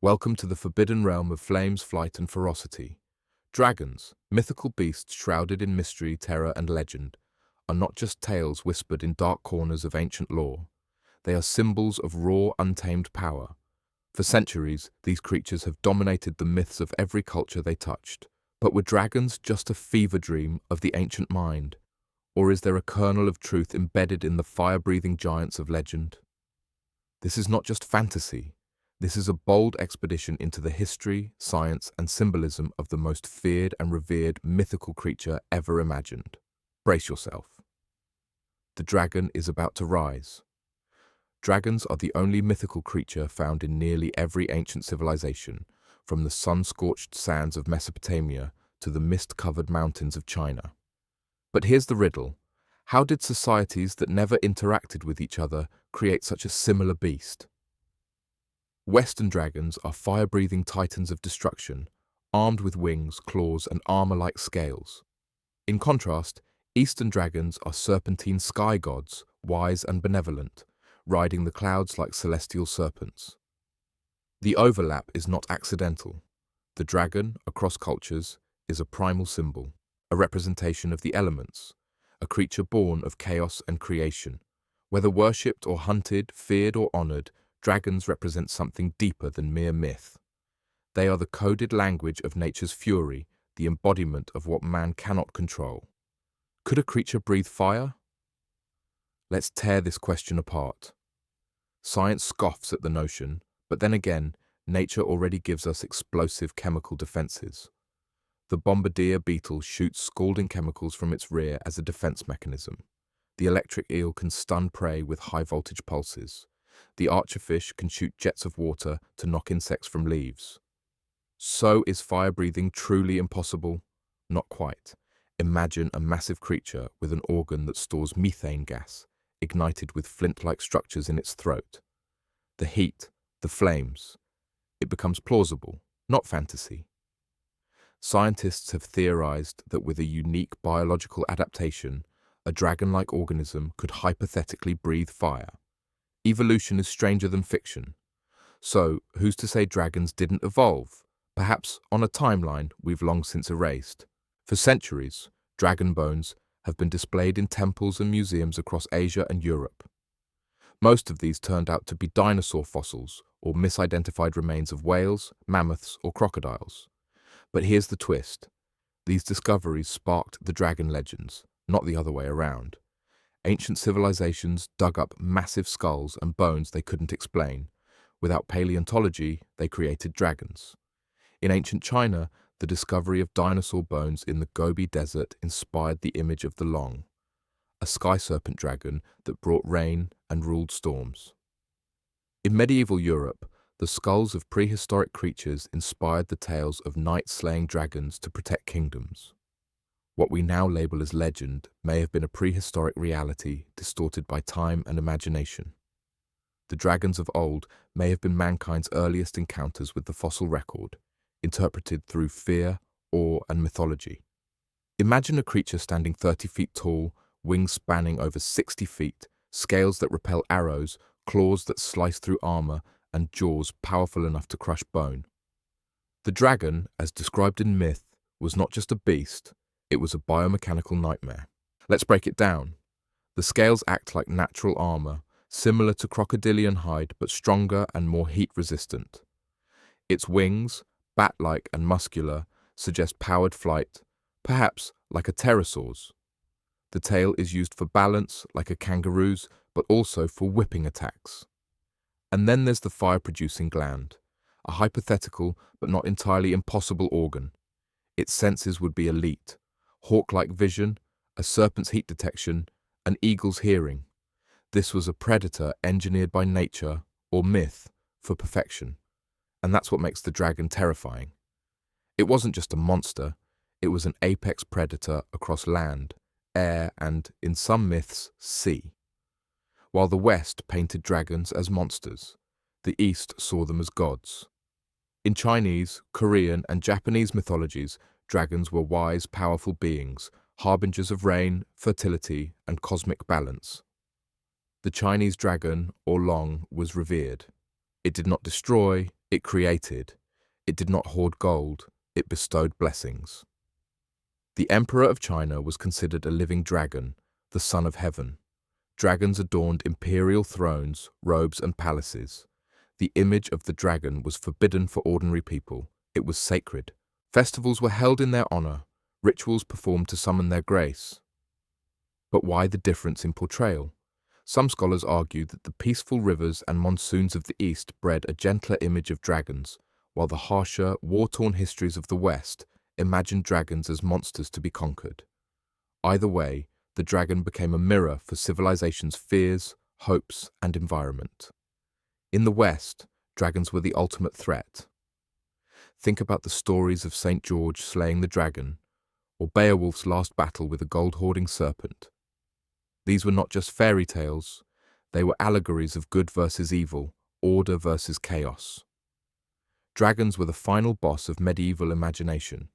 Welcome to the forbidden realm of flames, flight, and ferocity. Dragons, mythical beasts shrouded in mystery, terror, and legend, are not just tales whispered in dark corners of ancient lore. They are symbols of raw, untamed power. For centuries, these creatures have dominated the myths of every culture they touched. But were dragons just a fever dream of the ancient mind? Or is there a kernel of truth embedded in the fire-breathing giants of legend? This is not just fantasy. This is a bold expedition into the history, science, and symbolism of the most feared and revered mythical creature ever imagined. Brace yourself. The dragon is about to rise. Dragons are the only mythical creature found in nearly every ancient civilization, from the sun-scorched sands of Mesopotamia to the mist-covered mountains of China. But here's the riddle. How did societies that never interacted with each other create such a similar beast? Western dragons are fire-breathing titans of destruction, armed with wings, claws, and armor-like scales. In contrast, Eastern dragons are serpentine sky gods, wise and benevolent, riding the clouds like celestial serpents. The overlap is not accidental. The dragon, across cultures, is a primal symbol, a representation of the elements, a creature born of chaos and creation. Whether worshipped or hunted, feared or honored, dragons represent something deeper than mere myth. They are the coded language of nature's fury, the embodiment of what man cannot control. Could a creature breathe fire? Let's tear this question apart. Science scoffs at the notion, but then again, nature already gives us explosive chemical defenses. The bombardier beetle shoots scalding chemicals from its rear as a defense mechanism. The electric eel can stun prey with high-voltage pulses. The archerfish can shoot jets of water to knock insects from leaves. So is fire-breathing truly impossible? Not quite. Imagine a massive creature with an organ that stores methane gas, ignited with flint-like structures in its throat. The heat, the flames. It becomes plausible, not fantasy. Scientists have theorized that with a unique biological adaptation, a dragon-like organism could hypothetically breathe fire. Evolution is stranger than fiction. So, who's to say dragons didn't evolve? Perhaps on a timeline we've long since erased. For centuries, dragon bones have been displayed in temples and museums across Asia and Europe. Most of these turned out to be dinosaur fossils or misidentified remains of whales, mammoths, or crocodiles. But here's the twist. These discoveries sparked the dragon legends, not the other way around. Ancient civilizations dug up massive skulls and bones they couldn't explain. Without paleontology, they created dragons. In ancient China, the discovery of dinosaur bones in the Gobi Desert inspired the image of the Long, a sky-serpent dragon that brought rain and ruled storms. In medieval Europe, the skulls of prehistoric creatures inspired the tales of knight-slaying dragons to protect kingdoms. What we now label as legend may have been a prehistoric reality distorted by time and imagination. The dragons of old may have been mankind's earliest encounters with the fossil record, interpreted through fear, awe, and mythology. Imagine a creature standing 30 feet tall, wings spanning over 60 feet, scales that repel arrows, claws that slice through armor, and jaws powerful enough to crush bone. The dragon, as described in myth, was not just a beast, it was a biomechanical nightmare. Let's break it down. The scales act like natural armor, similar to crocodilian hide but stronger and more heat-resistant. Its wings, bat-like and muscular, suggest powered flight, perhaps like a pterosaur's. The tail is used for balance, like a kangaroo's, but also for whipping attacks. And then there's the fire-producing gland, a hypothetical but not entirely impossible organ. Its senses would be elite. Hawk-like vision, a serpent's heat detection, an eagle's hearing. This was a predator engineered by nature, or myth, for perfection. And that's what makes the dragon terrifying. It wasn't just a monster, it was an apex predator across land, air, and, in some myths, sea. While the West painted dragons as monsters, the East saw them as gods. In Chinese, Korean, and Japanese mythologies, dragons were wise, powerful beings, harbingers of rain, fertility, and cosmic balance. The Chinese dragon, or Long, was revered. It did not destroy, It created. It did not hoard gold. It bestowed blessings. The Emperor of China was considered a living dragon, the son of heaven. Dragons adorned imperial thrones, robes, and palaces. The image of the dragon was forbidden for ordinary people. It was sacred. Festivals were held in their honor, rituals performed to summon their grace. But why the difference in portrayal? Some scholars argue that the peaceful rivers and monsoons of the East bred a gentler image of dragons, while the harsher, war-torn histories of the West imagined dragons as monsters to be conquered. Either way, the dragon became a mirror for civilization's fears, hopes, and environment. In the West, dragons were the ultimate threat. Think about the stories of St. George slaying the dragon, or Beowulf's last battle with a gold-hoarding serpent. These were not just fairy tales, they were allegories of good versus evil, order versus chaos. Dragons were the final boss of medieval imagination.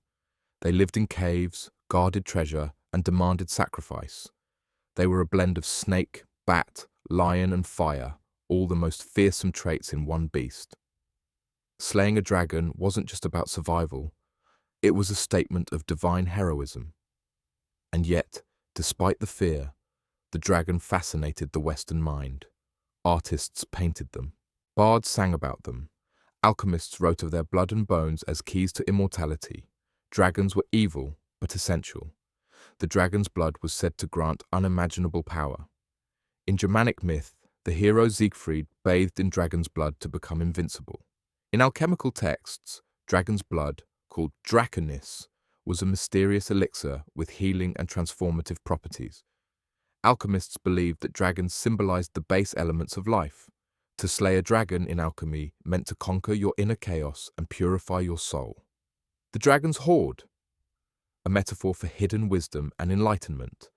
They lived in caves, guarded treasure, and demanded sacrifice. They were a blend of snake, bat, lion, and fire, all the most fearsome traits in one beast. Slaying a dragon wasn't just about survival, it was a statement of divine heroism. And yet, despite the fear, the dragon fascinated the Western mind. Artists painted them. Bards sang about them. Alchemists wrote of their blood and bones as keys to immortality. Dragons were evil, but essential. The dragon's blood was said to grant unimaginable power. In Germanic myth, the hero Siegfried bathed in dragon's blood to become invincible. In alchemical texts, dragon's blood, called draconis, was a mysterious elixir with healing and transformative properties. Alchemists believed that dragons symbolized the base elements of life. To slay a dragon in alchemy meant to conquer your inner chaos and purify your soul. The dragon's hoard, a metaphor for hidden wisdom and enlightenment.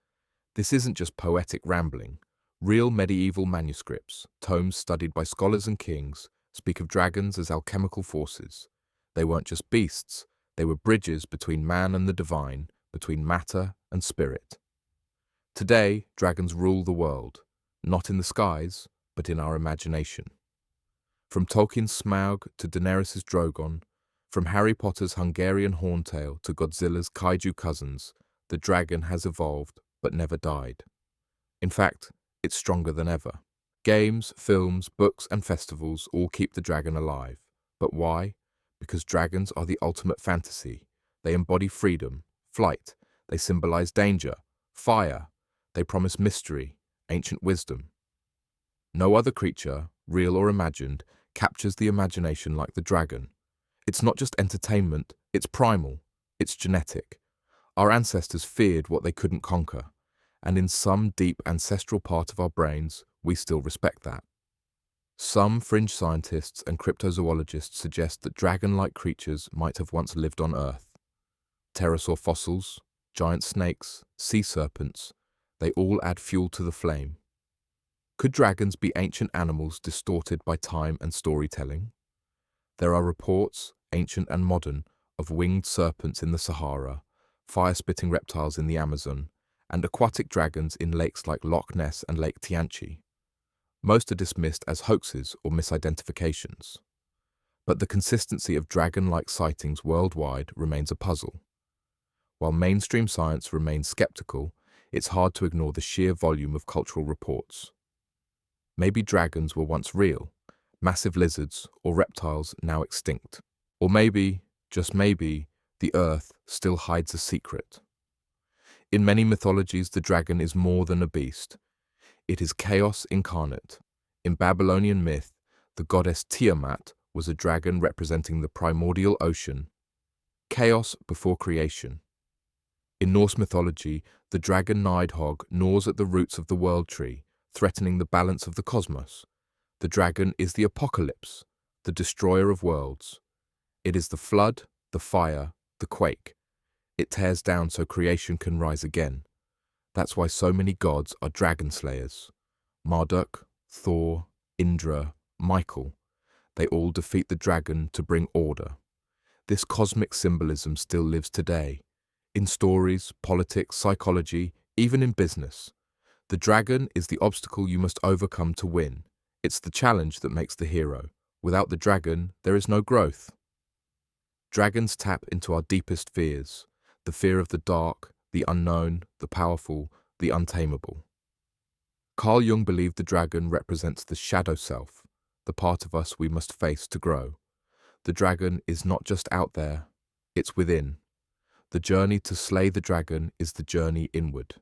This isn't just poetic rambling. Real medieval manuscripts, tomes studied by scholars and kings, speak of dragons as alchemical forces. They weren't just beasts, they were bridges between man and the divine, between matter and spirit. Today, dragons rule the world, not in the skies, but in our imagination. From Tolkien's Smaug to Daenerys' Drogon, from Harry Potter's Hungarian Horntail to Godzilla's kaiju cousins, the dragon has evolved but never died. In fact, it's stronger than ever. Games, films, books, and festivals all keep the dragon alive. But why? Because dragons are the ultimate fantasy. They embody freedom, flight. They symbolize danger, fire. They promise mystery, ancient wisdom. No other creature, real or imagined, captures the imagination like the dragon. It's not just entertainment, it's primal, it's genetic. Our ancestors feared what they couldn't conquer, and in some deep ancestral part of our brains, we still respect that. Some fringe scientists and cryptozoologists suggest that dragon-like creatures might have once lived on Earth. Pterosaur fossils, giant snakes, sea serpents, they all add fuel to the flame. Could dragons be ancient animals distorted by time and storytelling? There are reports, ancient and modern, of winged serpents in the Sahara, fire-spitting reptiles in the Amazon, and aquatic dragons in lakes like Loch Ness and Lake Tianchi. Most are dismissed as hoaxes or misidentifications. But the consistency of dragon-like sightings worldwide remains a puzzle. While mainstream science remains skeptical, it's hard to ignore the sheer volume of cultural reports. Maybe dragons were once real, massive lizards or reptiles now extinct. Or maybe, just maybe, the Earth still hides a secret. In many mythologies, the dragon is more than a beast. It is chaos incarnate. In Babylonian myth, the goddess Tiamat was a dragon representing the primordial ocean, chaos before creation. In Norse mythology, the dragon Nidhogg gnaws at the roots of the world tree, threatening the balance of the cosmos. The dragon is the apocalypse, the destroyer of worlds. It is the flood, the fire, the quake. It tears down so creation can rise again. That's why so many gods are dragon slayers. Marduk, Thor, Indra, Michael. They all defeat the dragon to bring order. This cosmic symbolism still lives today. In stories, politics, psychology, even in business. The dragon is the obstacle you must overcome to win. It's the challenge that makes the hero. Without the dragon, there is no growth. Dragons tap into our deepest fears, the fear of the dark, the unknown, the powerful, the untamable. Carl Jung believed the dragon represents the shadow self, the part of us we must face to grow. The dragon is not just out there, it's within. The journey to slay the dragon is the journey inward.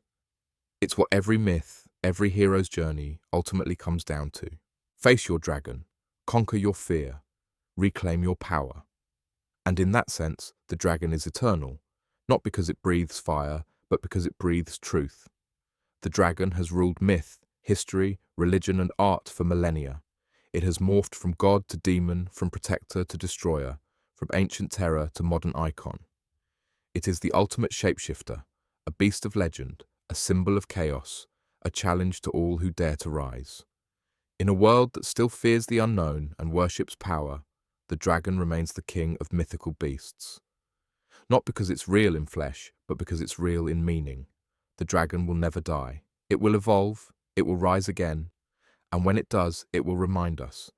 It's what every myth, every hero's journey ultimately comes down to. Face your dragon, conquer your fear, reclaim your power. And in that sense, the dragon is eternal, not because it breathes fire, but because it breathes truth. The dragon has ruled myth, history, religion, and art for millennia. It has morphed from god to demon, from protector to destroyer, from ancient terror to modern icon. It is the ultimate shapeshifter, a beast of legend, a symbol of chaos, a challenge to all who dare to rise. In a world that still fears the unknown and worships power, the dragon remains the king of mythical beasts. Not because it's real in flesh, but because it's real in meaning. The dragon will never die. It will evolve, it will rise again, and when it does, it will remind us.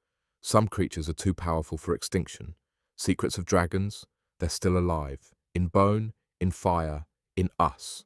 Some creatures are too powerful for extinction. Secrets of dragons, they're still alive, in bone, in fire, in us.